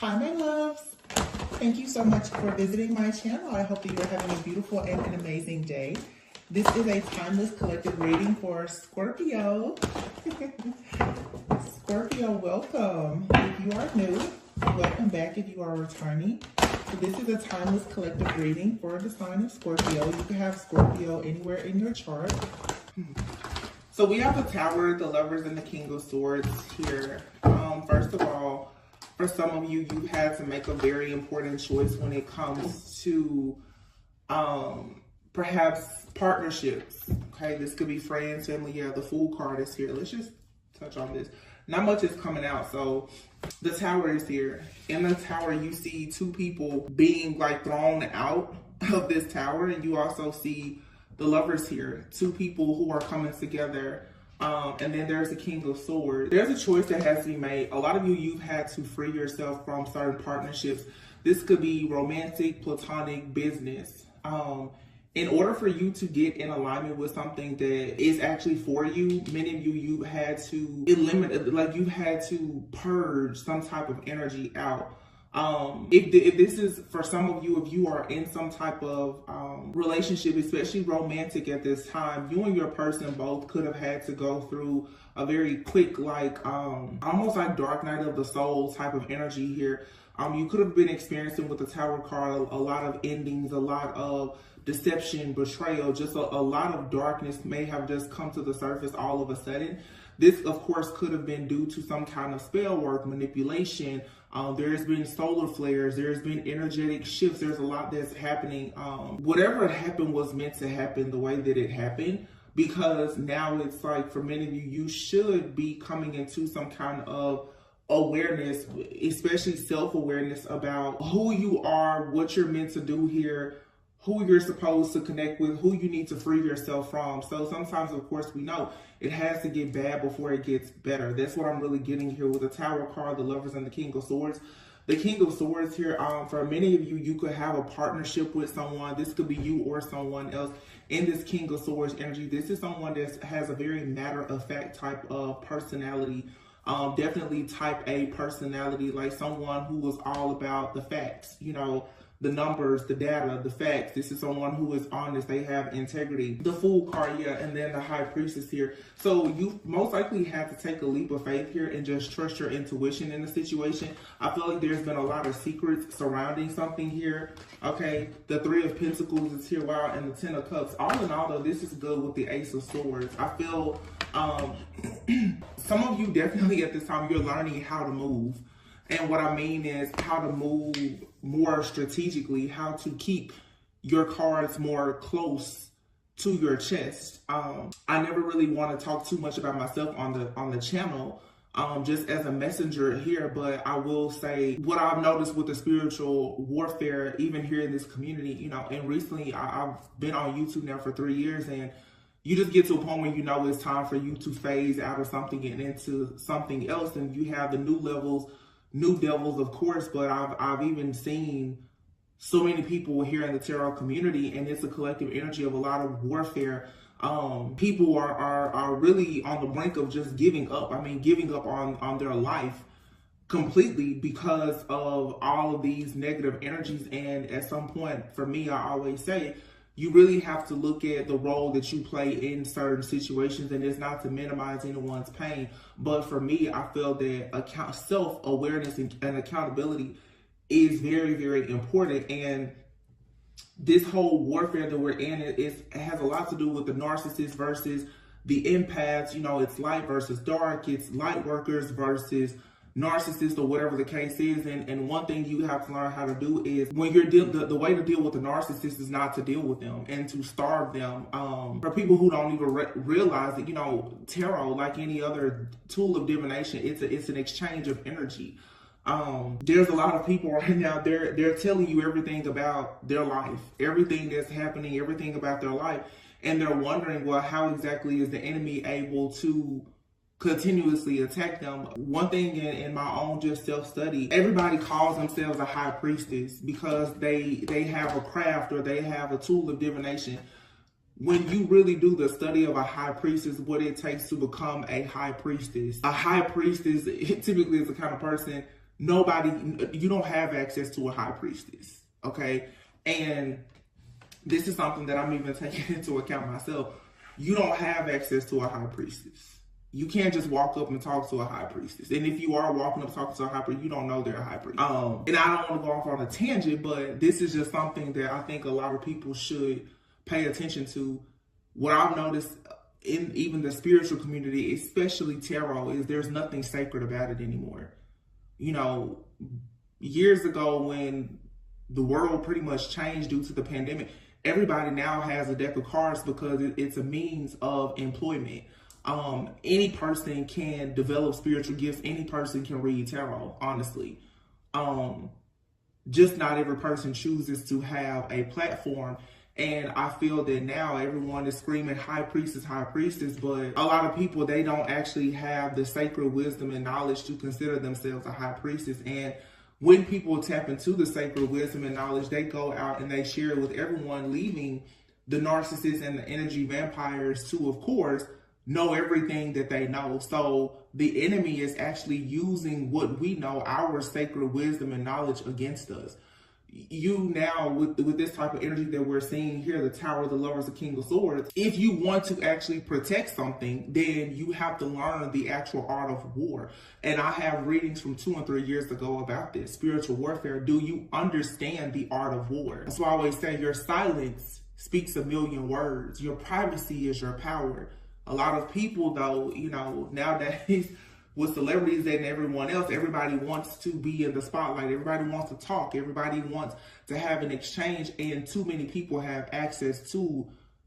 Hi, my loves. Thank you so much for visiting my channel. I hope that you're having a beautiful and an amazing day. This is a timeless collective reading for Scorpio. Scorpio, welcome. If you are new, welcome back if you are returning. So this is a timeless collective reading for the sign of Scorpio. You can have Scorpio anywhere in your chart. So we have the Tower, the Lovers, and the King of Swords here. First of all, for some of you, you've had to make a very important choice when it comes to perhaps partnerships. Okay, this could be friends, family. Yeah, the Fool card is here. Let's just touch on this. Not much is coming out. So the Tower is here. In the Tower, you see two people being like thrown out of this tower, and you also see the Lovers here. Two people who are coming together. And then there's the King of Swords. There's a choice that has to be made. A lot of you, you've had to free yourself from certain partnerships. This could be romantic, platonic, business. In order for you to get in alignment with something that is actually for you, many of you, you've had to eliminate, like you've had to purge some type of energy out. If this is for some of you, if you are in some type of relationship, especially romantic at this time, you and your person both could have had to go through a very quick, like almost like dark night of the soul type of energy here. You could have been experiencing with the Tower card a lot of endings, a lot of deception, betrayal, just a lot of darkness may have just come to the surface all of a sudden. This, of course, could have been due to some kind of spell work, manipulation. There's been solar flares. There's been energetic shifts. There's a lot that's happening. Whatever happened was meant to happen the way that it happened, because now it's like for many of you, you should be coming into some kind of awareness, especially self-awareness about who you are, what you're meant to do here, who you're supposed to connect with, who you need to free yourself from. So sometimes, of course, we know it has to get bad before it gets better. That's what I'm really getting here with the Tower card, the Lovers, and the King of Swords. The King of Swords here, for many of you, you could have a partnership with someone. This could be you or someone else. In this King of Swords energy, this is someone that has a very matter-of-fact type of personality. Definitely type A personality, like someone who was all about the facts, you know, the numbers, the data, the facts. This is someone who is honest. They have integrity. The Fool card, yeah, and then the High Priestess here. So you most likely have to take a leap of faith here and just trust your intuition in the situation. I feel like there's been a lot of secrets surrounding something here. Okay, the Three of Pentacles is here, wow, and the Ten of Cups. All in all, though, this is good with the Ace of Swords. I feel some of you definitely at this time, you're learning how to move. And what I mean is how to move more strategically, how to keep your cards more close to your chest. I never really want to talk too much about myself on the channel, just as a messenger here, but I will say what I've noticed with the spiritual warfare, even here in this community, you know, and recently I've been on YouTube now for 3 years, and you just get to a point where you know it's time for you to phase out of something and into something else, and you have the new levels, new devils, of course, but I've even seen so many people here in the tarot community, and it's a collective energy of a lot of warfare. People are really on the brink of just giving up. I mean, giving up on their life completely because of all of these negative energies. And at some point, for me, I always say, you really have to look at the role that you play in certain situations, and it's not to minimize anyone's pain. But for me, I feel that self-awareness and accountability is very, very important. And this whole warfare that we're in, it has a lot to do with the narcissist versus the empaths. You know, it's light versus dark. It's light workers versus narcissist, or whatever the case is. And one thing you have to learn how to do is when you're the way to deal with the narcissist is not to deal with them and to starve them. For people who don't even realize that, you know, tarot, like any other tool of divination, it's an exchange of energy. There's a lot of people right now, they're telling you everything about their life, everything that's happening, everything about their life, and they're wondering, well, how exactly is the enemy able to continuously attack them? One thing in my own just self-study, everybody calls themselves a high priestess because they have a craft or they have a tool of divination. When you really do the study of a high priestess, what it takes to become a high priestess typically is the kind of person you don't have access to a high priestess, okay? And this is something that I'm even taking into account myself. You don't have access to a high priestess. You can't just walk up and talk to a high priestess. And if you are walking up talking to a high priest, you don't know they're a high priest. And I don't want to go off on a tangent, but this is just something that I think a lot of people should pay attention to. What I've noticed in even the spiritual community, especially tarot, is there's nothing sacred about it anymore. You know, years ago when the world pretty much changed due to the pandemic, everybody now has a deck of cards because it's a means of employment. Any person can develop spiritual gifts. Any person can read tarot, honestly. Just not every person chooses to have a platform. And I feel that now everyone is screaming high priestess, but a lot of people, they don't actually have the sacred wisdom and knowledge to consider themselves a high priestess. And when people tap into the sacred wisdom and knowledge, they go out and they share it with everyone, leaving the narcissists and the energy vampires to, of course, know everything that they know. So the enemy is actually using what we know, our sacred wisdom and knowledge, against us. You now, with this type of energy that we're seeing here, the Tower of the Lovers, the King of Swords, if you want to actually protect something, then you have to learn the actual art of war. And I have readings from 2 and 3 years ago about this, spiritual warfare. Do you understand the art of war? That's why I always say your silence speaks a million words. Your privacy is your power. A lot of people, though, you know, nowadays, with celebrities and everyone else, everybody wants to be in the spotlight. Everybody wants to talk. Everybody wants to have an exchange. And too many people have access to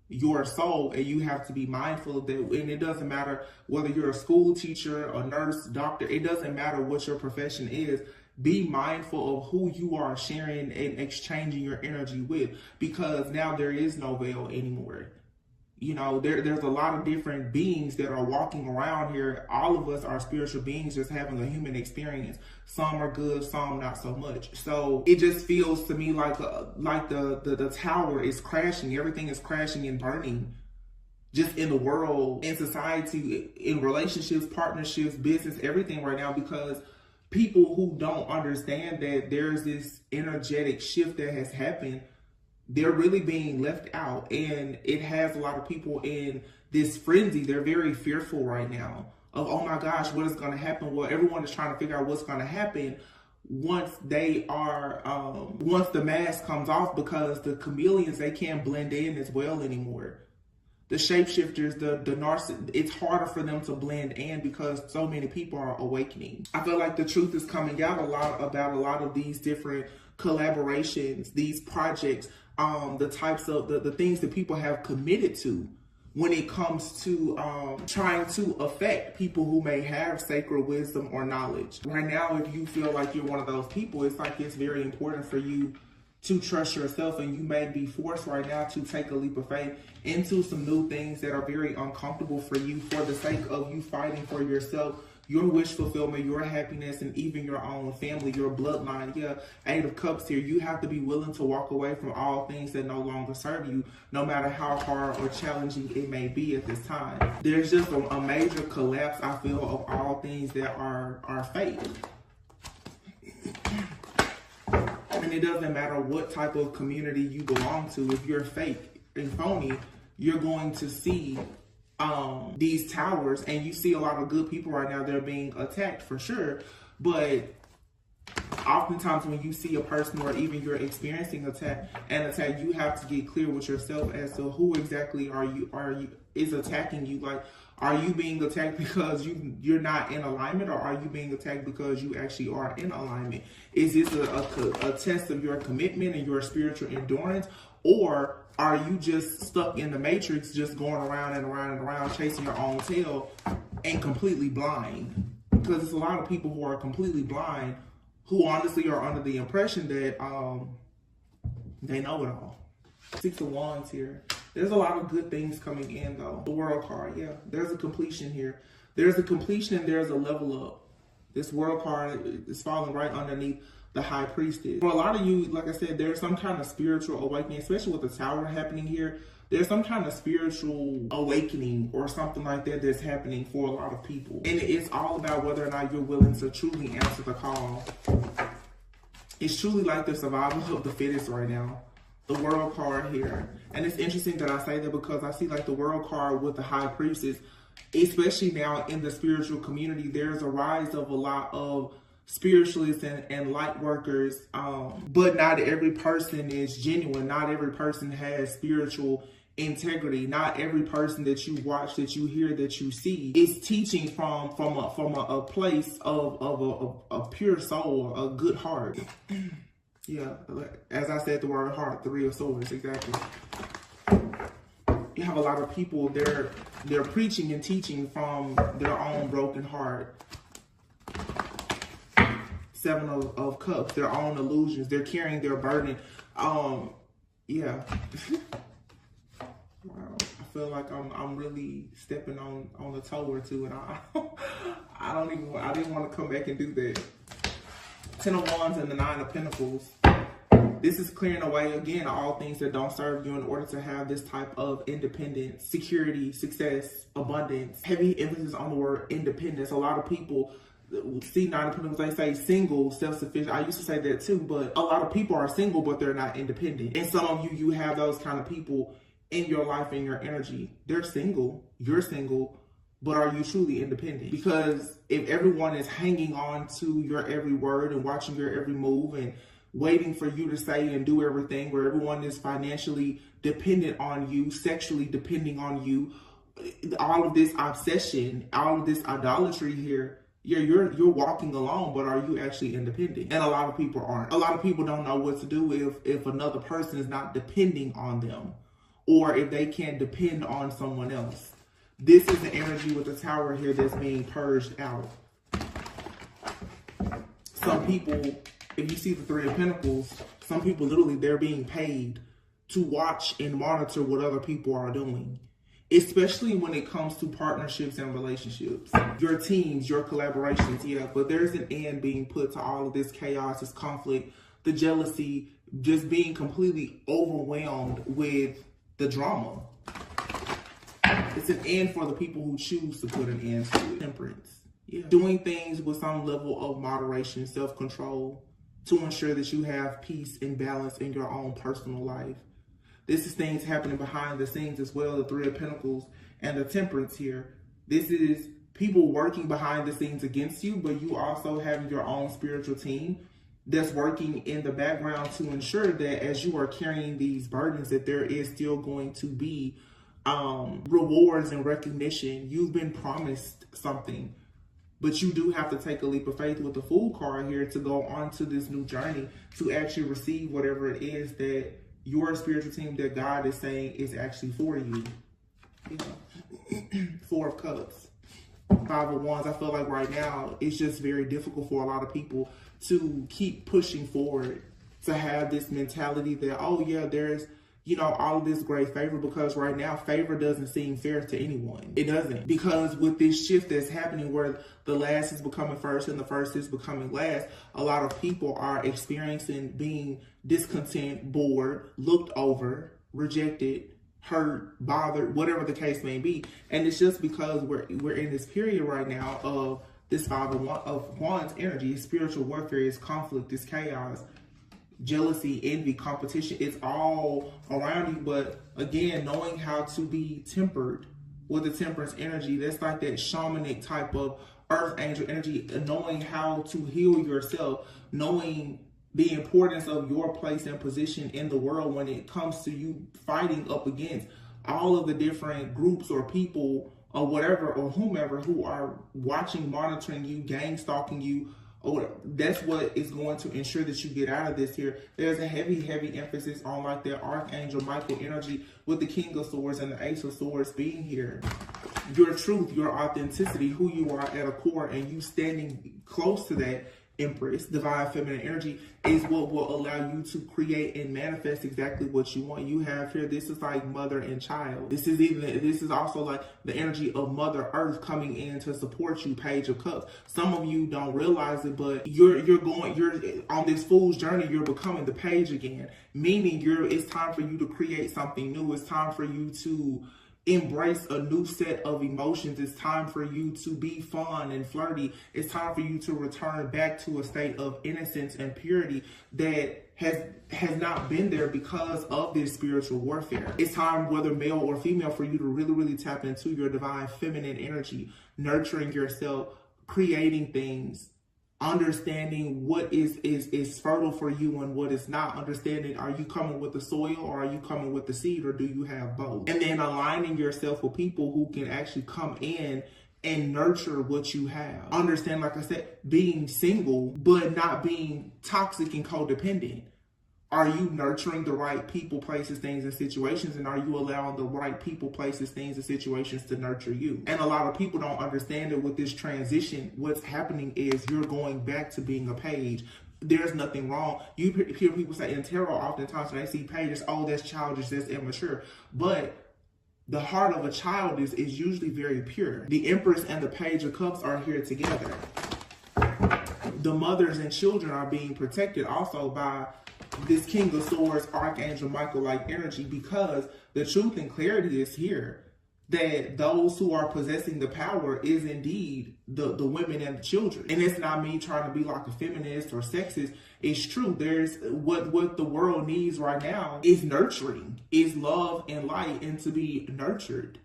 your soul. And you have to be mindful of that. And it doesn't matter whether you're a school teacher, a nurse, doctor. It doesn't matter what your profession is. Be mindful of who you are sharing and exchanging your energy with. Because now there is no veil anymore. You know, there's a lot of different beings that are walking around here. All of us are spiritual beings just having a human experience. Some are good, some not so much. So it just feels to me like the tower is crashing. Everything is crashing and burning just in the world, in society, in relationships, partnerships, business, everything right now, because people who don't understand that there's this energetic shift that has happened, they're really being left out, and it has a lot of people in this frenzy. They're very fearful right now of, oh my gosh, what is going to happen? Well, everyone is trying to figure out what's going to happen once they are, once the mask comes off, because the chameleons, they can't blend in as well anymore. The shapeshifters, the narcissists, it's harder for them to blend in because so many people are awakening. I feel like the truth is coming out a lot about a lot of these different collaborations, these projects, the types of the things that people have committed to when it comes to trying to affect people who may have sacred wisdom or knowledge. Right now, if you feel like you're one of those people, it's like it's very important for you to trust yourself, and you may be forced right now to take a leap of faith into some new things that are very uncomfortable for you, for the sake of you fighting for yourself, your wish fulfillment, your happiness, and even your own family, your bloodline. Yeah, 8 of Cups here. You have to be willing to walk away from all things that no longer serve you, no matter how hard or challenging it may be at this time. There's just a major collapse, I feel, of all things that are fake. And it doesn't matter what type of community you belong to. If you're fake and phony, you're going to see these towers, and you see a lot of good people right now. They're being attacked for sure, but oftentimes when you see a person, or even you're experiencing an attack, you have to get clear with yourself as to who exactly is attacking you. Like, are you being attacked because you're not in alignment, or are you being attacked because you actually are in alignment? Is this a test of your commitment and your spiritual endurance, or are you just stuck in the matrix, just going around and around and around, chasing your own tail and completely blind? Because there's a lot of people who are completely blind, who honestly are under the impression that they know it all. 6 of Wands here. There's a lot of good things coming in, though. The World card, yeah. There's a completion here. There's a completion and there's a level up. This World card is falling right underneath the High Priestess. For a lot of you, like I said, there's some kind of spiritual awakening, especially with the Tower happening here. There's some kind of spiritual awakening or something like that that's happening for a lot of people. And it's all about whether or not you're willing to truly answer the call. It's truly like the survival of the fittest right now. The world card here. And it's interesting that I say that because I see like the world card with the high priestess, especially now in the spiritual community, there's a rise of a lot of spiritualists and light workers, but not every person is genuine. Not every person has spiritual integrity. Not every person that you watch, that you hear, that you see is teaching from a place of a pure soul, a good heart. Yeah, as I said, the word heart, 3 of Swords, exactly. You have a lot of people, they're preaching and teaching from their own broken heart. 7 of Cups, their own illusions. They're carrying their burden. Yeah. Wow. I feel like I'm really stepping on a toe or two, and I didn't want to come back and do that. 10 of Wands and the 9 of Pentacles. This is clearing away, again, all things that don't serve you in order to have this type of independence, security, success, abundance. Heavy emphasis on the word independence. A lot of people see 9 of Pentacles, they say single, self-sufficient. I used to say that too, but a lot of people are single, but they're not independent. And some of you have those kind of people in your life, in your energy. They're single, you're single, but are you truly independent? Because if everyone is hanging on to your every word and watching your every move and waiting for you to say and do everything, where everyone is financially dependent on you, sexually depending on you, all of this obsession, all of this idolatry here, you're walking alone, but are you actually independent? And a lot of people aren't. A lot of people don't know what to do if another person is not depending on them, or if they can't depend on someone else. This is the energy with the Tower here that's being purged out. Some people, if you see the 3 of Pentacles, some people literally, they're being paid to watch and monitor what other people are doing, especially when it comes to partnerships and relationships. Your teams, your collaborations, yeah, but there's an end being put to all of this chaos, this conflict, the jealousy, just being completely overwhelmed with the drama. It's an end for the people who choose to put an end to it. Temperance. Yeah. Doing things with some level of moderation, self-control, to ensure that you have peace and balance in your own personal life. This is things happening behind the scenes as well, the 3 of Pentacles and the Temperance here. This is people working behind the scenes against you, but you also have your own spiritual team that's working in the background to ensure that as you are carrying these burdens, that there is still going to be rewards and recognition. You've been promised something, but you do have to take a leap of faith with the Fool card here to go on to this new journey, to actually receive whatever it is that your spiritual team, that God is saying is actually for you. Yeah. 4 of Cups, 5 of Wands. I feel like right now it's just very difficult for a lot of people to keep pushing forward, to have this mentality that, oh yeah, there's, you know, all of this great favor, because right now favor doesn't seem fair to anyone. It doesn't, because with this shift that's happening where the last is becoming first and the first is becoming last, a lot of people are experiencing being discontent, bored, looked over, rejected, hurt, bothered, whatever the case may be. And it's just because we're in this period right now of this 5 of Wands energy. It's spiritual warfare, it's conflict, it's chaos, jealousy, envy, competition. It's all around you. But again, knowing how to be tempered with the Temperance energy, that's like that shamanic type of earth angel energy, knowing how to heal yourself, knowing the importance of your place and position in the world when it comes to you fighting up against all of the different groups or people or whatever or whomever who are watching, monitoring you, gang stalking you. Or that's what is going to ensure that you get out of this here. There's a heavy emphasis on like that Archangel Michael energy with the King of Swords and the Ace of Swords being here. Your truth, your authenticity, who you are at a core, and you standing close to that Empress, divine feminine energy, is what will allow you to create and manifest exactly what you want. You have here, this is like mother and child. This is also like the energy of Mother Earth coming in to support you, Page of Cups. Some of you don't realize it, but you're on this fool's journey. You're becoming the page again, meaning it's time for you to create something new. It's time for you to embrace a new set of emotions. It's time for you to be fun and flirty. It's time for you to return back to a state of innocence and purity that has not been there because of this spiritual warfare. It's time, whether male or female, for you to really tap into your divine feminine energy, nurturing yourself, creating things, understanding what is fertile for you and what is not. Understanding, are you coming with the soil or are you coming with the seed, or do you have both? And then aligning yourself with people who can actually come in and nurture what you have. Understand, like I said, being single, but not being toxic and codependent. Are you nurturing the right people, places, things, and situations? And are you allowing the right people, places, things, and situations to nurture you? And a lot of people don't understand that with this transition, what's happening is you're going back to being a page. There's nothing wrong. You hear people say in tarot oftentimes when they see pages, oh, that's childish, that's immature. But the heart of a child is usually very pure. The Empress and the Page of Cups are here together. The mothers and children are being protected also by this King of Swords, Archangel Michael-like energy, because the truth and clarity is here that those who are possessing the power is indeed the women and the children. And it's not me trying to be like a feminist or sexist. It's true. There's what the world needs right now is nurturing, is love and light, and to be nurtured.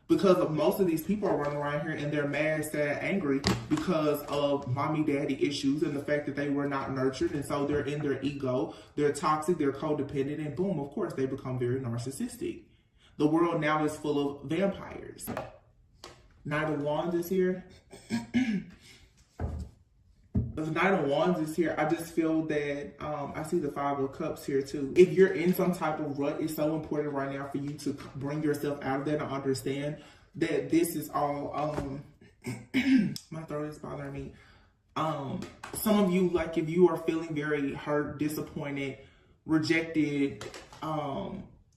Because of most of these people are running around here and they're mad, sad, angry because of mommy, daddy issues and the fact that they were not nurtured. And so they're in their ego, they're toxic, they're codependent, and boom, of course, they become very narcissistic. The world now is full of vampires. Knight of Wands is here. The Knight of Wands is here. I just feel that I see the Five of Cups here too. If you're in some type of rut, it's so important right now for you to bring yourself out of that and understand that this is all my throat is bothering me. Some of you, like if you are feeling very hurt, disappointed, rejected,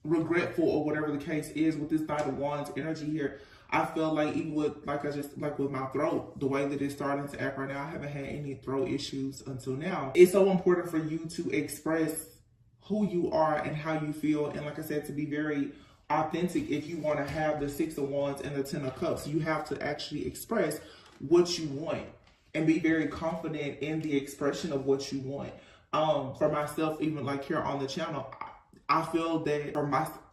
regretful, or whatever the case is with this Knight of Wands energy here, I feel like even with, like with my throat, the way that it's starting to act right now, I haven't had any throat issues until now. It's so important for you to express who you are and how you feel. And like I said, to be very authentic. If you want to have the Six of Wands and the Ten of Cups, you have to actually express what you want and be very confident in the expression of what you want. For myself, even like here on the channel, I feel that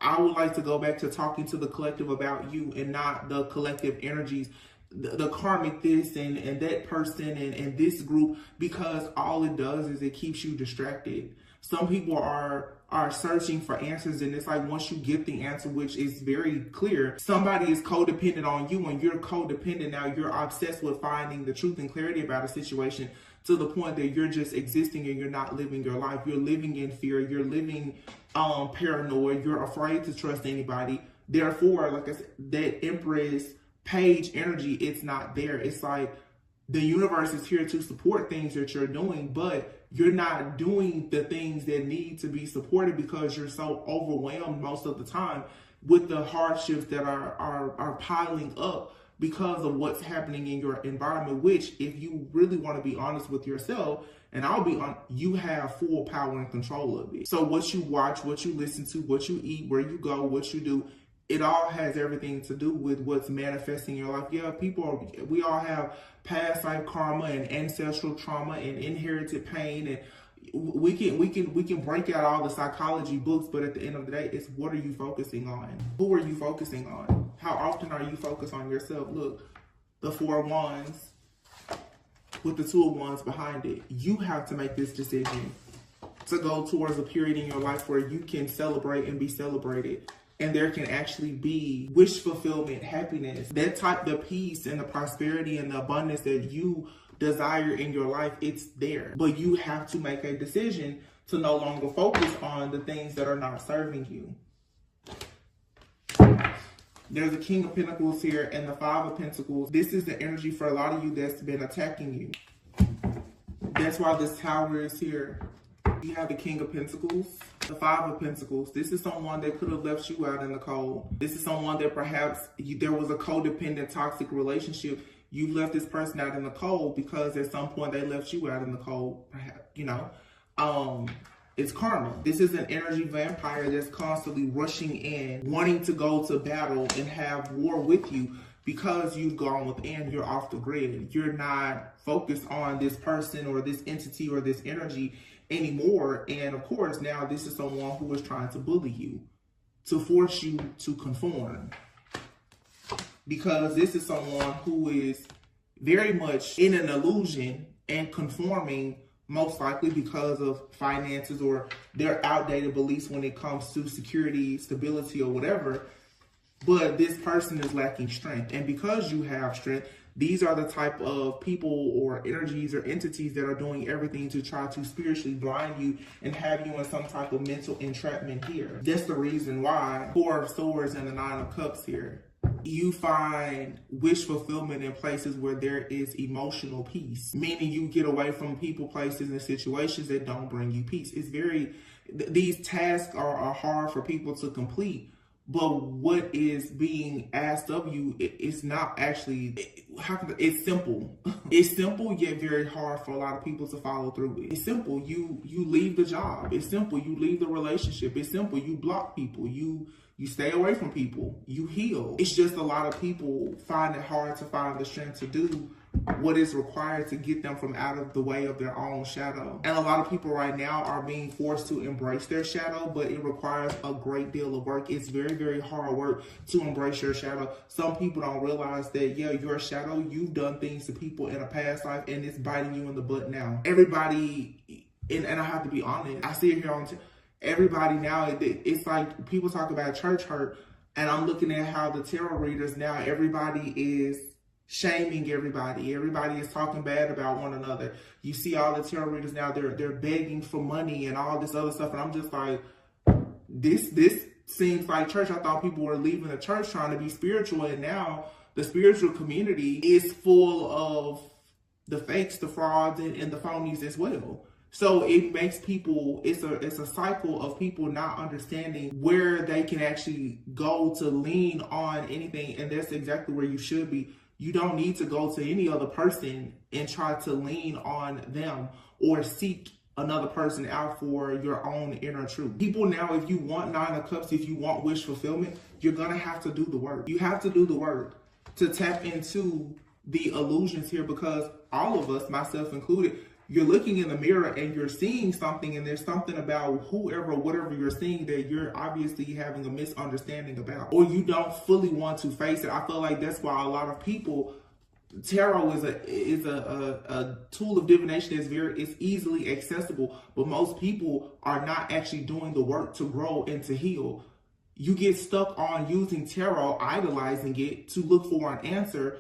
I would like to go back to talking to the collective about you and not the collective energies, the karmic this and that person and this group, because all it does is it keeps you distracted. Some people are searching for answers, and it's like once you get the answer, which is very clear, somebody is codependent on you and you're codependent. Now you're obsessed with finding the truth and clarity about a situation, to the point that you're just existing and you're not living your life. You're living in fear. You're living paranoid. You're afraid to trust anybody. Therefore, like I said, that Empress Page energy, it's not there. It's like the universe is here to support things that you're doing, but you're not doing the things that need to be supported because you're so overwhelmed most of the time with the hardships that are piling up because of what's happening in your environment, which, if you really want to be honest with yourself, and I'll be on, you have full power and control of it. So what you watch, what you listen to, what you eat, where you go, what you do, it all has everything to do with what's manifesting in your life. Yeah, we all have past life karma and ancestral trauma and inherited pain, and we can break out all the psychology books, but at the end of the day, it's what are you focusing on? Who are you focusing on? How often are you focused on yourself? Look, the Four of Wands with the Two of Wands behind it. You have to make this decision to go towards a period in your life where you can celebrate and be celebrated. And there can actually be wish fulfillment, happiness, the peace and the prosperity and the abundance that you desire in your life. It's there. But you have to make a decision to no longer focus on the things that are not serving you. There's a King of Pentacles here and the Five of Pentacles. This is the energy for a lot of you that's been attacking you. That's why this Tower is here. You have the King of Pentacles, the Five of Pentacles. This is someone that could have left you out in the cold. This is someone that perhaps there was a codependent, toxic relationship. You left this person out in the cold because at some point they left you out in the cold, perhaps, you know. It's karma. This is an energy vampire that's constantly rushing in, wanting to go to battle and have war with you because you've gone within, you're off the grid. You're not focused on this person or this entity or this energy anymore. And of course, now this is someone who is trying to bully you, to force you to conform. Because this is someone who is very much in an illusion and conforming, most likely because of finances or their outdated beliefs when it comes to security, stability, or whatever. But this person is lacking strength. And because you have strength, these are the type of people or energies or entities that are doing everything to try to spiritually blind you and have you in some type of mental entrapment here. That's the reason why Four of Swords and the Nine of Cups here. You find wish fulfillment in places where there is emotional peace, meaning you get away from people, places, and situations that don't bring you peace. It's these tasks are hard for people to complete, but what is being asked of you, it's not actually, it's simple. It's simple, yet very hard for a lot of people to follow through with. It's simple, you leave the job. It's simple, you leave the relationship. It's simple, you block people. You stay away from people. You heal. It's just a lot of people find it hard to find the strength to do what is required to get them from out of the way of their own shadow. And a lot of people right now are being forced to embrace their shadow, but it requires a great deal of work. It's very, very hard work to embrace your shadow. Some people don't realize that, yeah, your shadow, you've done things to people in a past life and it's biting you in the butt now. Everybody, and I have to be honest, I see it here on everybody now, it's like people talk about church hurt, and I'm looking at how the tarot readers now, everybody is shaming everybody. Everybody is talking bad about one another. You see all the tarot readers now, they're begging for money and all this other stuff, and I'm just like, this seems like church. I thought people were leaving the church trying to be spiritual, and now the spiritual community is full of the fakes, the frauds, and the phonies as well. So it makes people, it's a cycle of people not understanding where they can actually go to lean on anything. And that's exactly where you should be. You don't need to go to any other person and try to lean on them or seek another person out for your own inner truth. People now, if you want Nine of Cups, if you want wish fulfillment, you're going to have to do the work. You have to do the work to tap into the illusions here, because all of us, myself included, you're looking in the mirror and you're seeing something, and there's something about whoever, whatever you're seeing that you're obviously having a misunderstanding about, or you don't fully want to face it. I feel like that's why a lot of people, tarot is a tool of divination it's easily accessible, but most people are not actually doing the work to grow and to heal. You get stuck on using tarot, idolizing it to look for an answer,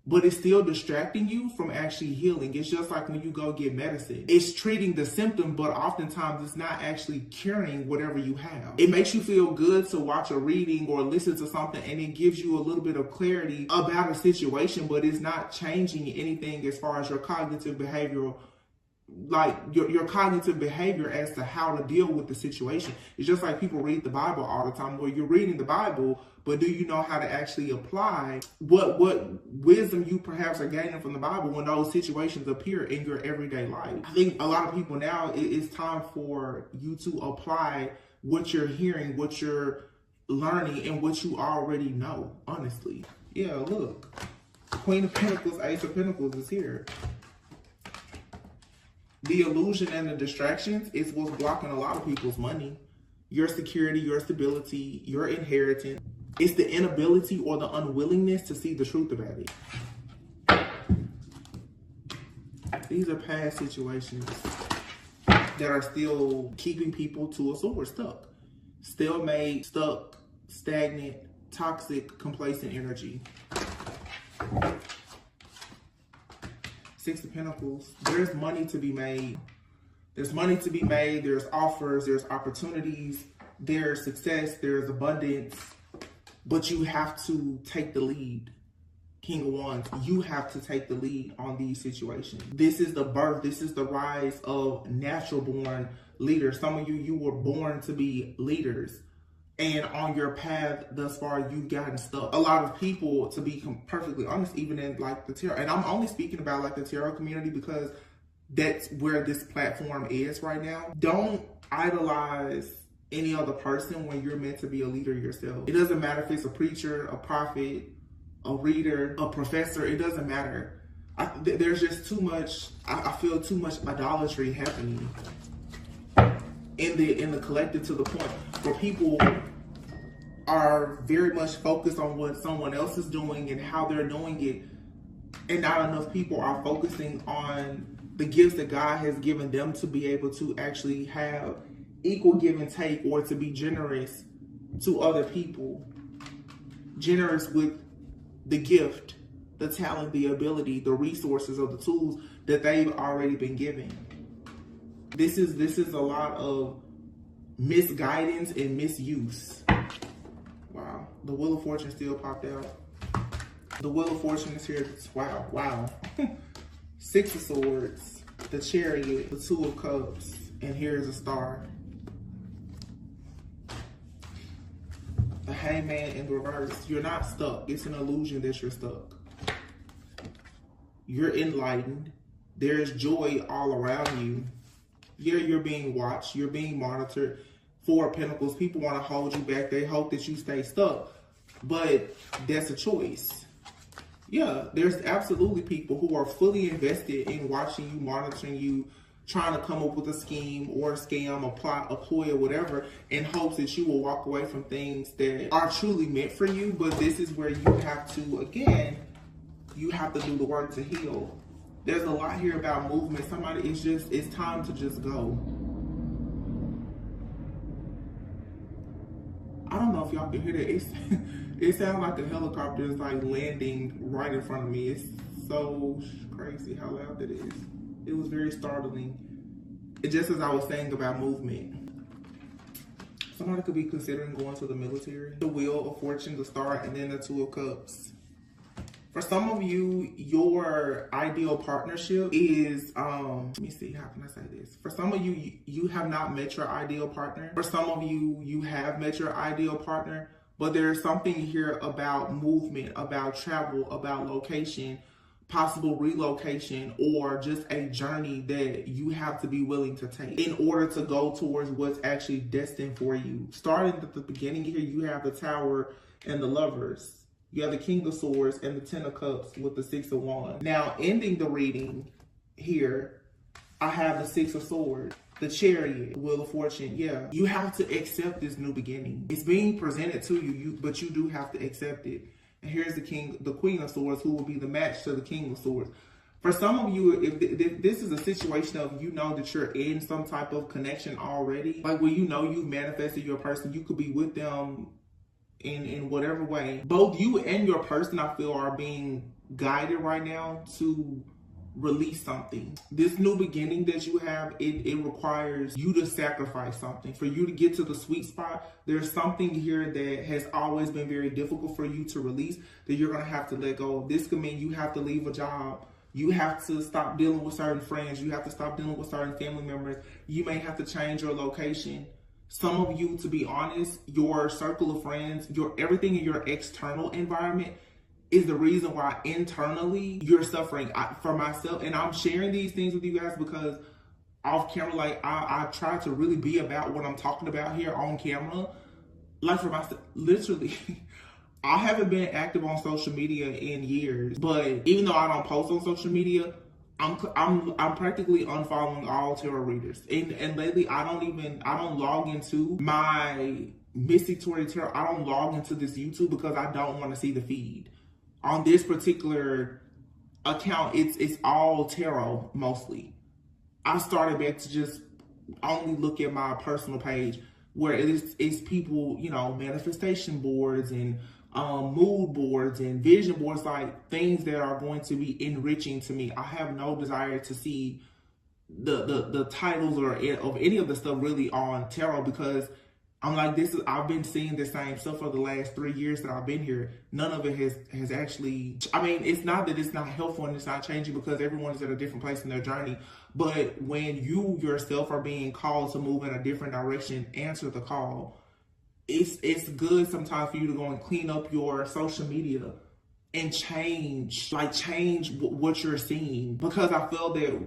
but it's still distracting you from actually healing. It's just like when you go get medicine. It's treating the symptom, but oftentimes it's not actually curing whatever you have. It makes you feel good to watch a reading or listen to something, and it gives you a little bit of clarity about a situation, but it's not changing anything as far as your cognitive behavioral, like your cognitive behavior as to how to deal with the situation. It's just like people read the Bible all the time. Well, you're reading the Bible, but do you know how to actually apply what wisdom you perhaps are gaining from the Bible when those situations appear in your everyday life? I think a lot of people now, it's time for you to apply what you're hearing, what you're learning, and what you already know, honestly. Yeah, look. Queen of Pentacles, Ace of Pentacles is here. The illusion and the distractions is what's blocking a lot of people's money, your security, your stability, your inheritance. It's the inability or the unwillingness to see the truth about it. These are past situations that are still keeping people to a sword, stuck. Stalemate, stuck, stagnant, toxic, complacent energy. Six of Pentacles. There's money to be made. There's money to be made. There's offers. There's opportunities. There's success. There's abundance. But you have to take the lead. King of Wands, you have to take the lead on these situations. This is the birth, this is the rise of natural born leaders. Some of you were born to be leaders. And on your path thus far, you've gotten stuck. A lot of people, to be perfectly honest, even in like the tarot, and I'm only speaking about like the tarot community because that's where this platform is right now. Don't idolize any other person when you're meant to be a leader yourself. It doesn't matter if it's a preacher, a prophet, a reader, a professor, it doesn't matter. There's just too much, I feel too much idolatry happening in the collective, to the point where people are very much focused on what someone else is doing and how they're doing it, and not enough people are focusing on the gifts that God has given them to be able to actually have equal give and take, or to be generous to other people, generous with the gift, the talent, the ability, the resources, or the tools that they've already been given. This is a lot of misguidance and misuse. Wow. The Wheel of Fortune still popped out. The Wheel of Fortune is here. Wow. Six of Swords, the Chariot, the Two of Cups, and here's a star. The Hangman in reverse. You're not stuck. It's an illusion that you're stuck. You're enlightened. There's joy all around you. Yeah, you're being watched. You're being monitored. Four of Pentacles. People want to hold you back. They hope that you stay stuck. But that's a choice. Yeah, there's absolutely people who are fully invested in watching you, monitoring you, trying to come up with a scheme or a scam, a plot, a ploy, or whatever, in hopes that you will walk away from things that are truly meant for you. But this is where you have to, again, you have to do the work to heal. There's a lot here about movement. It's time to just go. I don't know if y'all can hear that. It sounds like a helicopter is like landing right in front of me. It's so crazy how loud that is. It was very startling. Just as I was saying about movement. Somebody could be considering going to the military. The Wheel of Fortune, the Star, and then the Two of Cups. For some of you, your ideal partnership is, let me see, how can I say this? For some of you, you have not met your ideal partner. For some of you, you have met your ideal partner, but there's something here about movement, about travel, about location, possible relocation, or just a journey that you have to be willing to take in order to go towards what's actually destined for you. Starting at the beginning here, you have the Tower and the Lovers. You have the King of Swords and the Ten of Cups with the Six of Wands. Now, ending the reading here, I have the Six of Swords, the Chariot, Wheel of Fortune. Yeah, you have to accept this new beginning. It's being presented to you, but you do have to accept it. And here's the Queen of Swords, who will be the match to the King of Swords. For some of you, if this is a situation of, you know that you're in some type of connection already, like where you know you've manifested your person, you could be with them in whatever way. Both you and your person, I feel, are being guided right now to release something. This new beginning that you have, it requires you to sacrifice something. For you to get to the sweet spot, there's something here that has always been very difficult for you to release that you're going to have to let go of. This could mean you have to leave a job. You have to stop dealing with certain friends. You have to stop dealing with certain family members. You may have to change your location. Some of you, to be honest, your circle of friends, everything in your external environment is the reason why internally you're suffering. For myself, and I'm sharing these things with you guys because off camera, like I try to really be about what I'm talking about here on camera. Like for myself, literally, I haven't been active on social media in years, but even though I don't post on social media, I'm practically unfollowing all tarot readers. And lately I don't log into my Mystic Tarot. I don't log into this YouTube because I don't want to see the feed. On this particular account, it's all tarot mostly. I started back to just only look at my personal page where it's people, you know, manifestation boards and mood boards and vision boards, like things that are going to be enriching to me. I have no desire to see the titles or of any of the stuff really on tarot because I'm like, I've been seeing the same stuff for the last 3 years that I've been here. None of it has actually, I mean, it's not that it's not helpful and it's not changing, because everyone is at a different place in their journey. But when you yourself are being called to move in a different direction, answer the call. It's good sometimes for you to go and clean up your social media and change what you're seeing. Because I feel that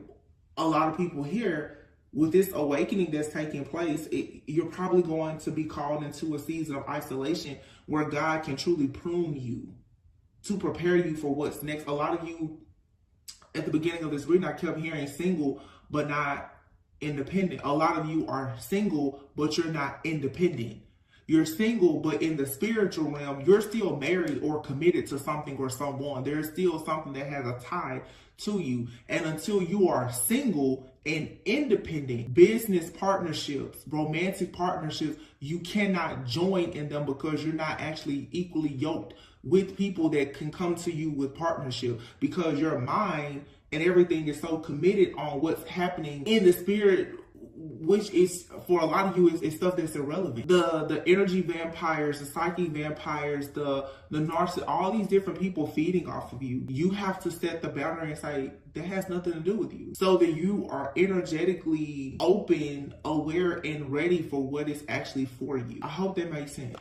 a lot of people here, with this awakening that's taking place, you're probably going to be called into a season of isolation where God can truly prune you to prepare you for what's next. A lot of you, at the beginning of this reading, I kept hearing single but not independent. A lot of you are single, but you're not independent. You're single, but in the spiritual realm, you're still married or committed to something or someone. There's still something that has a tie to you. And until you are single and independent, business partnerships, romantic partnerships, you cannot join in them, because you're not actually equally yoked with people that can come to you with partnership, because your mind and everything is so committed on what's happening in the spirit, which is, for a lot of you, is stuff that's irrelevant. The energy vampires, the psychic vampires, the narcissist, all these different people feeding off of you. You have to set the boundary and say, that has nothing to do with you. So that you are energetically open, aware, and ready for what is actually for you. I hope that makes sense.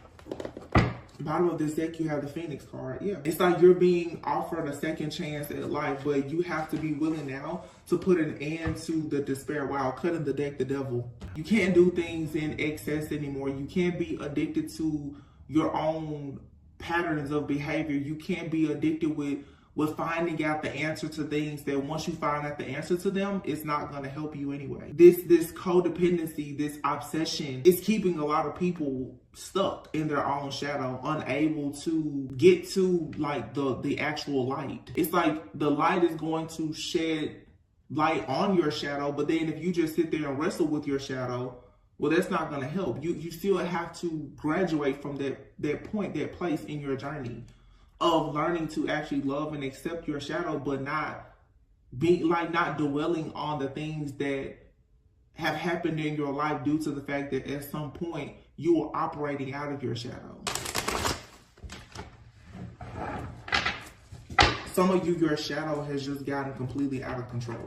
Bottom of this deck, you have the Phoenix card. Yeah, it's like you're being offered a second chance at life, but you have to be willing now to put an end to the despair. Wow, cutting the deck, the devil. You can't do things in excess anymore. You can't be addicted to your own patterns of behavior. You can't be addicted with finding out the answer to things that once you find out the answer to them, it's not going to help you anyway. This codependency, this obsession is keeping a lot of people stuck in their own shadow, unable to get to like the actual light. It's like the light is going to shed light on your shadow, but then if you just sit there and wrestle with your shadow, well, that's not going to help. You still have to graduate from that point, that place in your journey of learning to actually love and accept your shadow, but not dwelling on the things that have happened in your life due to the fact that at some point you were operating out of your shadow. Some of you, your shadow has just gotten completely out of control.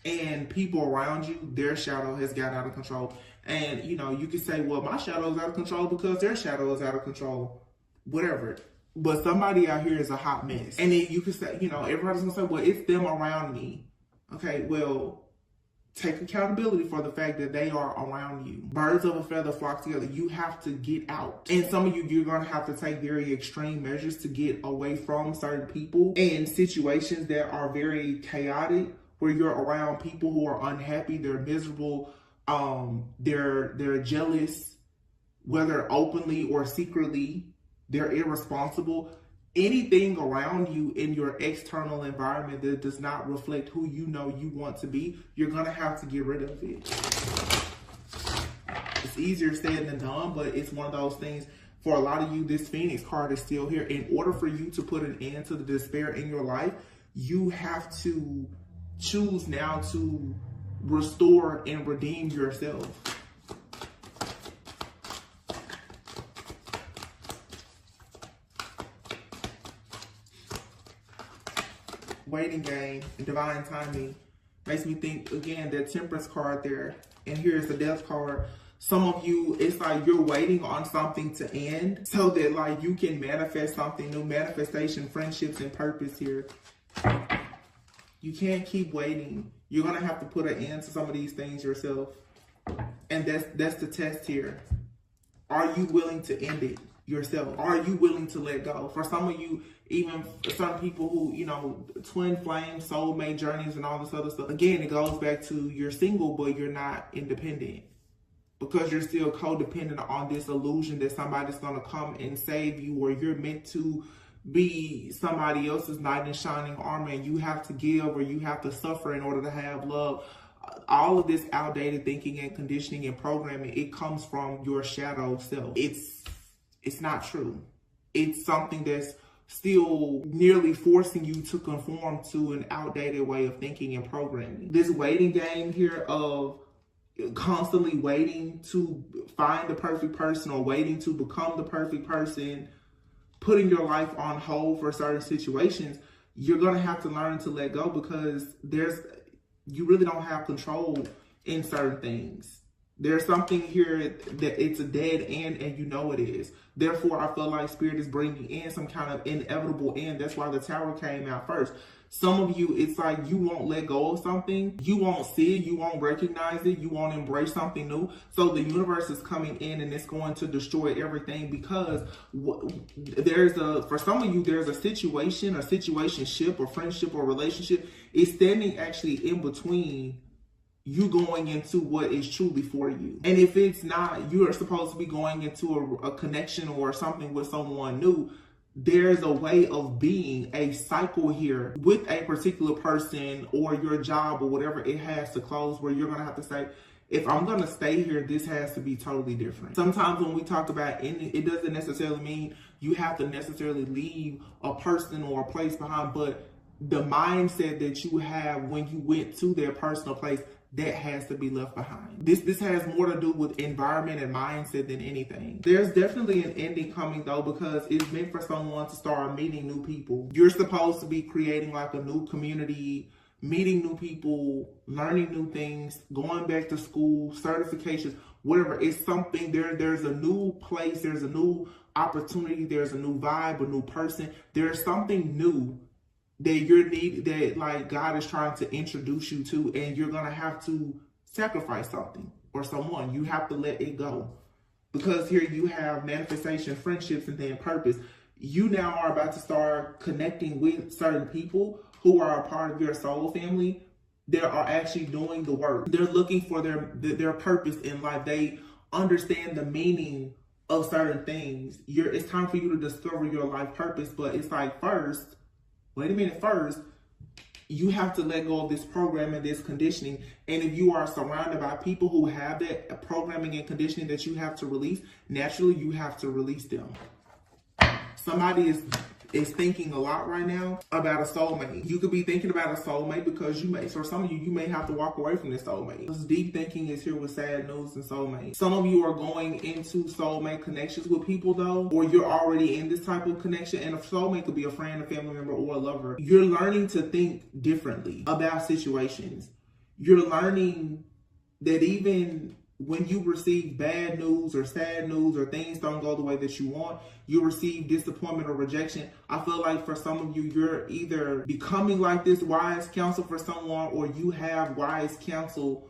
And people around you, their shadow has gotten out of control. And, you know, you could say, well, my shadow is out of control because their shadow is out of control. Whatever. But somebody out here is a hot mess. And then you could say, you know, everybody's going to say, well, it's them around me. Okay, well, take accountability for the fact that they are around you. Birds of a feather flock together. You have to get out. And some of you, you're going to have to take very extreme measures to get away from certain people and situations that are very chaotic, where you're around people who are unhappy, they're miserable, they're jealous, whether openly or secretly, they're irresponsible. Anything around you in your external environment that does not reflect who you know you want to be, you're going to have to get rid of it. It's easier said than done, but it's one of those things. For a lot of you, this Phoenix card is still here. In order for you to put an end to the despair in your life, you have to choose now to restore and redeem yourself. Waiting game and divine timing makes me think, again, that Temperance card there, and here's the Death card. Some of you, it's like you're waiting on something to end so that like you can manifest something new. Manifestation, friendships, and purpose here. You can't keep waiting. You're gonna have to put an end to some of these things yourself, and that's the test here. Are you willing to end it yourself? Are you willing to let go? For some of you, even some people who, you know, twin flame, soulmate journeys and all this other stuff. Again, it goes back to you're single, but you're not independent, because you're still codependent on this illusion that somebody's going to come and save you, or you're meant to be somebody else's knight in shining armor and you have to give or you have to suffer in order to have love. All of this outdated thinking and conditioning and programming, it comes from your shadow self. It's not true. It's something that's still nearly forcing you to conform to an outdated way of thinking and programming. This waiting game here of constantly waiting to find the perfect person or waiting to become the perfect person, putting your life on hold for certain situations, you're going to have to learn to let go, because you really don't have control in certain things. There's something here that it's a dead end, and you know it is. Therefore, I feel like Spirit is bringing in some kind of inevitable end. That's why the Tower came out first. Some of you, it's like you won't let go of something. You won't see it. You won't recognize it. You won't embrace something new. So the universe is coming in and it's going to destroy everything, because for some of you, there's a situation, a situationship, or friendship, or relationship is standing actually in between you going into what is truly for you. And if it's not, you are supposed to be going into a connection or something with someone new. There's a way of being, a cycle here with a particular person or your job or whatever. It has to close, where you're going to have to say, if I'm going to stay here, this has to be totally different. Sometimes when we talk about it doesn't necessarily mean you have to necessarily leave a person or a place behind, but the mindset that you have when you went to their personal place, that has to be left behind. This has more to do with environment and mindset than anything. There's definitely an ending coming though, because it's meant for someone to start meeting new people. You're supposed to be creating like a new community, meeting new people, learning new things, going back to school, certifications, whatever. It's something there's a new place, there's a new opportunity, there's a new vibe, a new person. There's something new that like God is trying to introduce you to, and you're gonna have to sacrifice something or someone. You have to let it go, because here you have manifestation, friendships, and then purpose. You now are about to start connecting with certain people who are a part of your soul family. They are actually doing the work. They're looking for their purpose in life. They understand the meaning of certain things. It's time for you to discover your life purpose, but it's like first, you have to let go of this programming, this conditioning. And if you are surrounded by people who have that programming and conditioning that you have to release, naturally you have to release them. Somebody is thinking a lot right now about a soulmate. You could be thinking about a soulmate because for some of you may have to walk away from this soulmate. This deep thinking is here with sad news and soulmate. Some of you are going into soulmate connections with people though, or you're already in this type of connection, and a soulmate could be a friend, a family member, or a lover. You're learning to think differently about situations. You're learning that even when you receive bad news or sad news or things don't go the way that you want, you receive disappointment or rejection. I feel like for some of you, you're either becoming like this wise counsel for someone, or you have wise counsel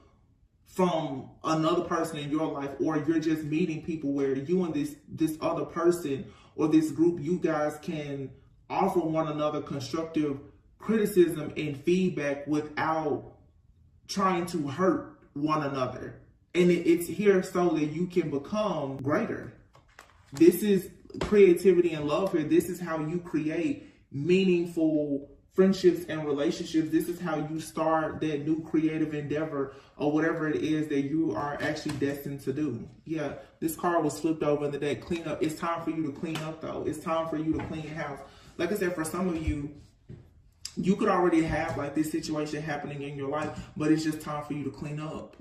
from another person in your life, or you're just meeting people where you and this other person or this group, you guys can offer one another constructive criticism and feedback without trying to hurt one another. And it's here so that you can become greater. This is creativity and love here. This is how you create meaningful friendships and relationships. This is how you start that new creative endeavor or whatever it is that you are actually destined to do. Yeah, this card was flipped over in the deck. Clean up. It's time for you to clean up though. It's time for you to clean house. Like I said, for some of you, you could already have like this situation happening in your life, but it's just time for you to clean up.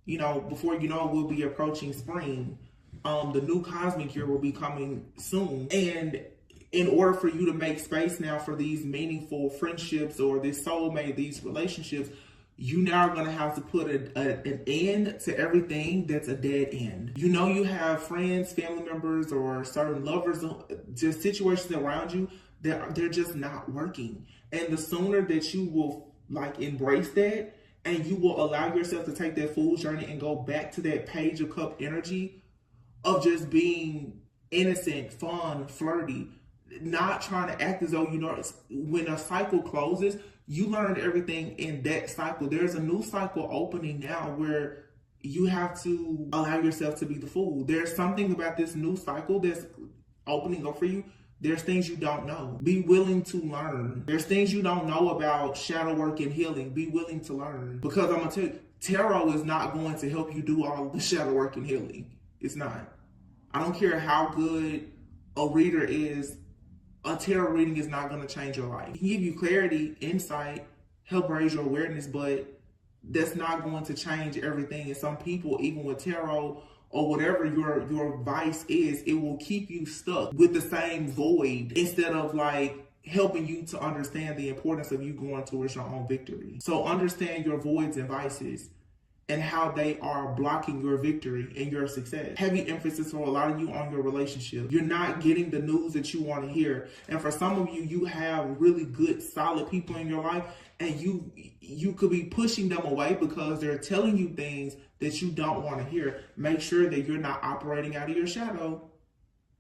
You know, before you know, we'll be approaching spring. The new cosmic year will be coming soon. And in order for you to make space now for these meaningful friendships or this soulmate, these relationships, you now are going to have to put an end to everything that's a dead end. You know, you have friends, family members, or certain lovers, just situations around you that they're just not working. And the sooner that you will like embrace that, and you will allow yourself to take that fool's journey and go back to that Page of Cup energy of just being innocent, fun, flirty, not trying to act as though you know. When a cycle closes, you learned everything in that cycle. There's a new cycle opening now where you have to allow yourself to be the fool. There's something about this new cycle that's opening up for you. There's things you don't know. Be willing to learn. There's things you don't know about shadow work and healing. Be willing to learn. Because I'm going to tell you, tarot is not going to help you do all the shadow work and healing. It's not. I don't care how good a reader is. A tarot reading is not going to change your life. It can give you clarity, insight, help raise your awareness, but that's not going to change everything. And some people, even with tarot or whatever your vice is, it will keep you stuck with the same void instead of like helping you to understand the importance of you going towards your own victory. So understand your voids and vices and how they are blocking your victory and your success. Heavy emphasis for a lot of you on your relationship. You're not getting the news that you want to hear. And for some of you, you have really good, solid people in your life, and you could be pushing them away because they're telling you things that you don't want to hear. Make sure that you're not operating out of your shadow,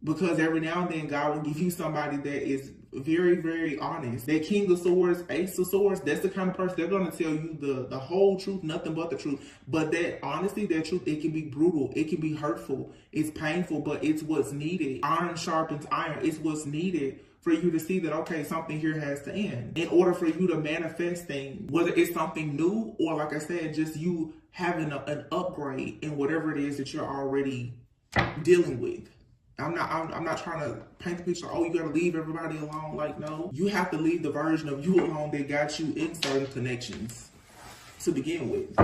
because every now and then God will give you somebody that is very, very honest. That King of Swords, Ace of Swords, that's the kind of person they're going to tell you the whole truth, nothing but the truth. But that honesty, that truth, it can be brutal. It can be hurtful. It's painful, but it's what's needed. Iron sharpens iron. It's what's needed for you to see that, okay, something here has to end. In order for you to manifest things, whether it's something new or, like I said, just you having an upgrade in whatever it is that you're already dealing with. I'm not trying to paint the picture, oh, you gotta leave everybody alone. Like, no, you have to leave the version of you alone that got you in certain connections to begin with.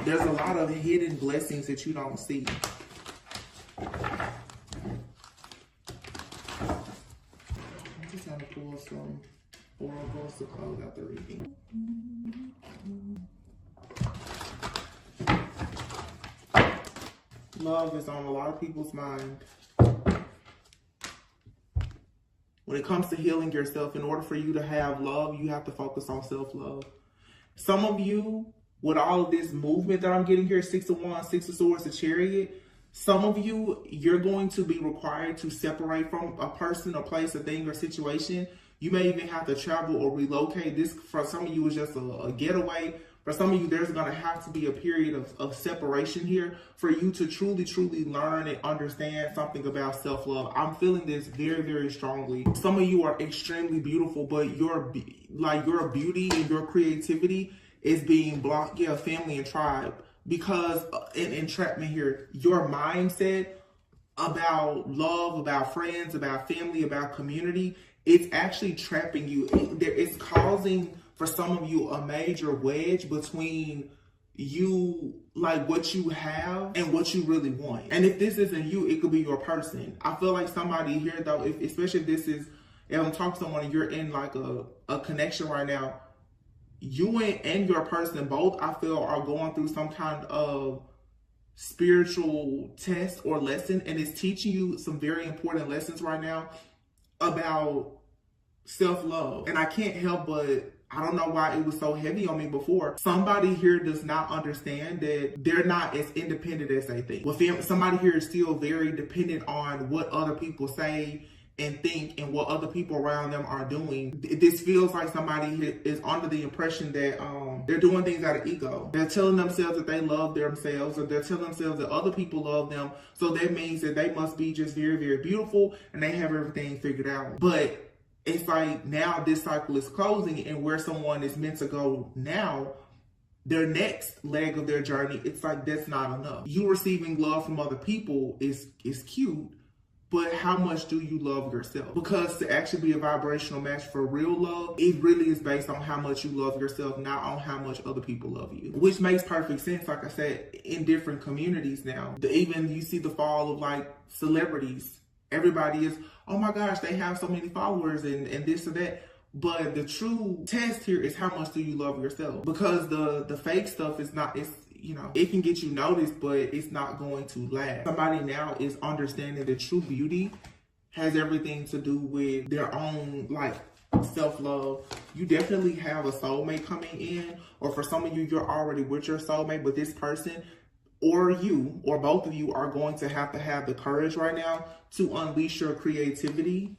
There's a lot of hidden blessings that you don't see. I'm just trying to pull some oracles to close out the reading. Love is on a lot of people's mind. When it comes to healing yourself, in order for you to have love, you have to focus on self-love. Some of you, with all of this movement that I'm getting here, 6 of Wands, 6 of Swords, the Chariot, some of you, you're going to be required to separate from a person, a place, a thing, or situation. You may even have to travel or relocate. This, for some of you, is just a getaway. For some of you, there's going to have to be a period of separation here for you to truly, truly learn and understand something about self-love. I'm feeling this very, very strongly. Some of you are extremely beautiful, but your beauty and your creativity is being blocked. Yeah, family and tribe. Because in entrapment here, your mindset about love, about friends, about family, about community, it's actually trapping you. It's causing, for some of you, a major wedge between you, like what you have and what you really want. And if this isn't you, it could be your person. I feel like somebody here, though, especially if this is, if I'm talking to someone and you're in like a connection right now, you and your person both, I feel, are going through some kind of spiritual test or lesson, and it's teaching you some very important lessons right now about self-love. And I can't help but, I don't know why it was so heavy on me before. Somebody here does not understand that they're not as independent as they think. Well, somebody here is still very dependent on what other people say and think and what other people around them are doing. This feels like somebody here is under the impression that they're doing things out of ego. They're telling themselves that they love themselves, or they're telling themselves that other people love them. So that means that they must be just very, very beautiful and they have everything figured out. But it's like now this cycle is closing, and where someone is meant to go now, their next leg of their journey, it's like that's not enough. You receiving love from other people is cute, but how much do you love yourself? Because to actually be a vibrational match for real love, it really is based on how much you love yourself, not on how much other people love you. Which makes perfect sense, like I said, in different communities now. Even you see the fall of like celebrities. Everybody is, oh my gosh, they have so many followers and this or that. But the true test here is how much do you love yourself? Because the fake stuff is not, it can get you noticed, but it's not going to last. Somebody now is understanding that true beauty has everything to do with their own, like, self-love. You definitely have a soulmate coming in, or for some of you, you're already with your soulmate, but this person, or you, or both of you, are going to have the courage right now to unleash your creativity.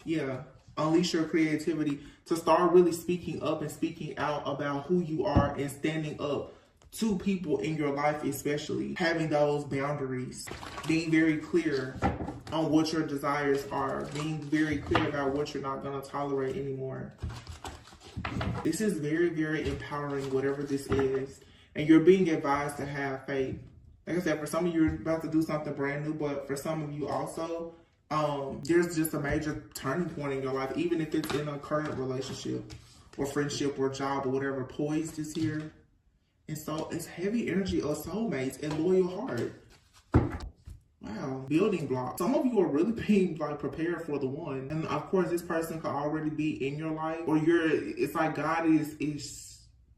Yeah, unleash your creativity to start really speaking up and speaking out about who you are and standing up to people in your life, especially having those boundaries, being very clear on what your desires are, being very clear about what you're not going to tolerate anymore. This is very, very empowering, whatever this is. And you're being advised to have faith. Like I said, for some of you, you're about to do something brand new, but for some of you also, there's just a major turning point in your life, even if it's in a current relationship or friendship or job or whatever. Poised is here. And so it's heavy energy of soulmates and loyal heart. Wow. Building blocks. Some of you are really being like prepared for the one. And of course, this person could already be in your life, or it's like God is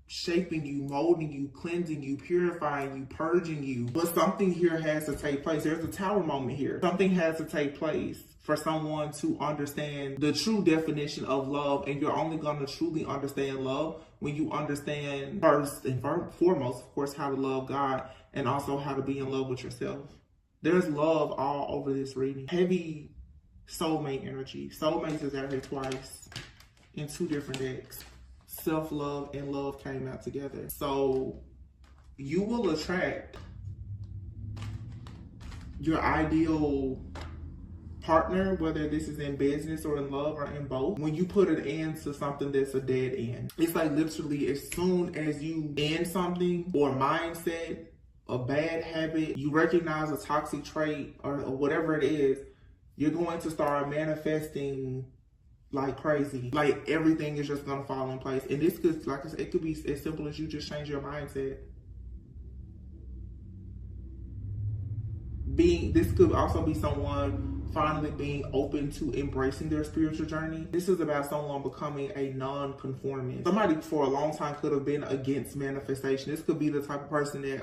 shaping you, molding you, cleansing you, purifying you, purging you. But something here has to take place. There's a tower moment here. Something has to take place for someone to understand the true definition of love. And you're only going to truly understand love when you understand first and foremost, of course, how to love God and also how to be in love with yourself. There's love all over this reading. Heavy soulmate energy. Soulmates is out here twice in 2 different decks. Self-love and love came out together. So you will attract your ideal partner, whether this is in business or in love or in both, when you put an end to something that's a dead end. It's like literally as soon as you end something or mindset, a bad habit, you recognize a toxic trait or whatever it is, you're going to start manifesting like crazy. Like everything is just gonna fall in place. And this could, like I said, it could be as simple as you just change your mindset. This could also be someone finally being open to embracing their spiritual journey. This is about someone becoming a non-conformist. Somebody for a long time could have been against manifestation. This could be the type of person that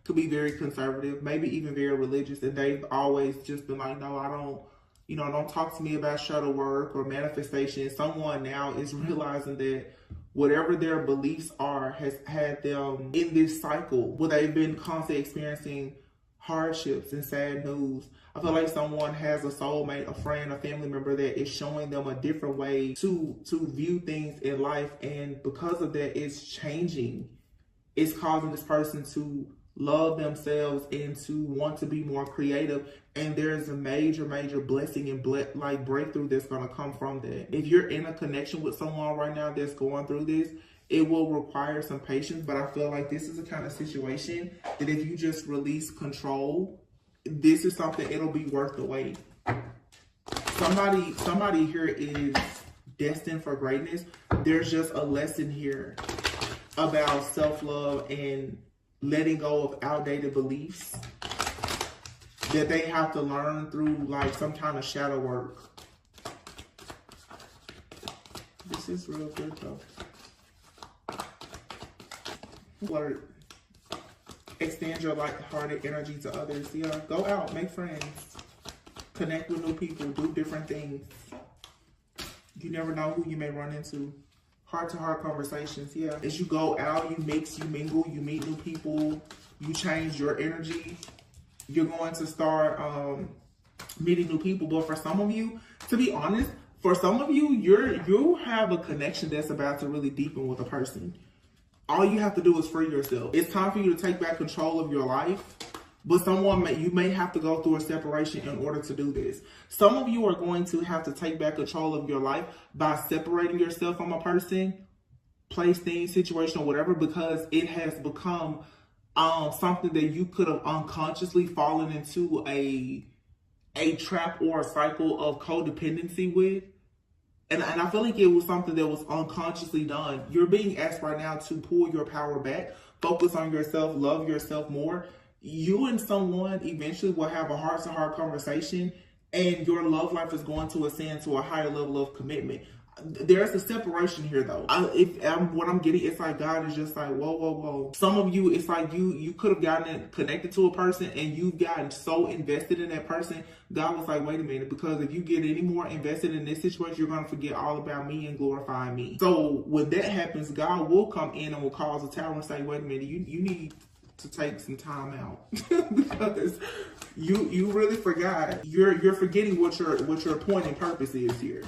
could be very conservative, maybe even very religious, and they've always just been like, no, I don't, don't talk to me about shadow work or manifestation. Someone now is realizing that whatever their beliefs are has had them in this cycle where they've been constantly experiencing hardships and sad news. I feel like someone has a soulmate, a friend, a family member that is showing them a different way to view things in life. And because of that, it's changing. It's causing this person to love themselves and to want to be more creative. And there's a major blessing and breakthrough that's going to come from that. If you're in a connection with someone right now that's going through this, it will require some patience, but I feel like this is the kind of situation that if you just release control, this is something, it'll be worth the wait. Somebody here is destined for greatness. There's just a lesson here about self-love and letting go of outdated beliefs that they have to learn through like some kind of shadow work. This is real good though. Flirt. Extend your light-hearted energy to others. Yeah, go out, make friends, connect with new people, do different things. You never know who you may run into. Heart-to-heart conversations. Yeah, as you go out, you mix, you mingle, you meet new people, you change your energy. You're going to start meeting new people. But for some of you, to be honest, for some of you, you have a connection that's about to really deepen with a person. All you have to do is free yourself. It's time for you to take back control of your life. But you may have to go through a separation in order to do this. Some of you are going to have to take back control of your life by separating yourself from a person, place, thing, situation, or whatever, because it has become something that you could have unconsciously fallen into a trap or a cycle of codependency with. And I feel like it was something that was unconsciously done. You're being asked right now to pull your power back, focus on yourself, love yourself more. You and someone eventually will have a heart-to-heart conversation, and your love life is going to ascend to a higher level of commitment. There's a separation here, though. What I'm getting, it's like God is just like, whoa. Some of you, it's like you could have gotten connected to a person and you've gotten so invested in that person. God was like, wait a minute, because if you get any more invested in this situation, you're going to forget all about me and glorify me. So when that happens, God will come in and will cause a tower and say, wait a minute, you need to take some time out because you really forgot. You're forgetting what your point and purpose is here.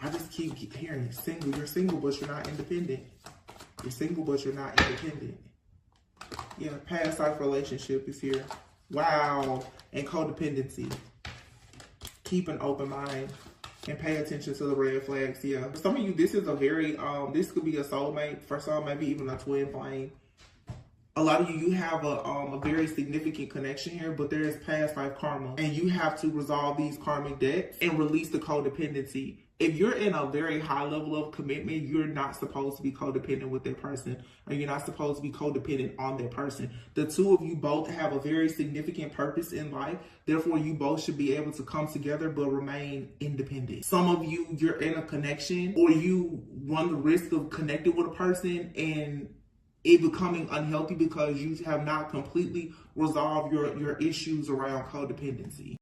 I just keep hearing single. You're single, but you're not independent. You're single, but you're not independent. Yeah, past life relationship is here. Wow. And codependency. Keep an open mind and pay attention to the red flags. Yeah. For some of you, this is a very, this could be a soulmate. For some, maybe even a twin flame. A lot of you have a very significant connection here, but there is past life karma, and you have to resolve these karmic debts and release the codependency. If you're in a very high level of commitment, you're not supposed to be codependent with that person, or you're not supposed to be codependent on that person. The two of you both have a very significant purpose in life. Therefore, you both should be able to come together but remain independent. Some of you, you're in a connection, or you run the risk of connecting with a person and it becoming unhealthy because you have not completely resolved your issues around codependency.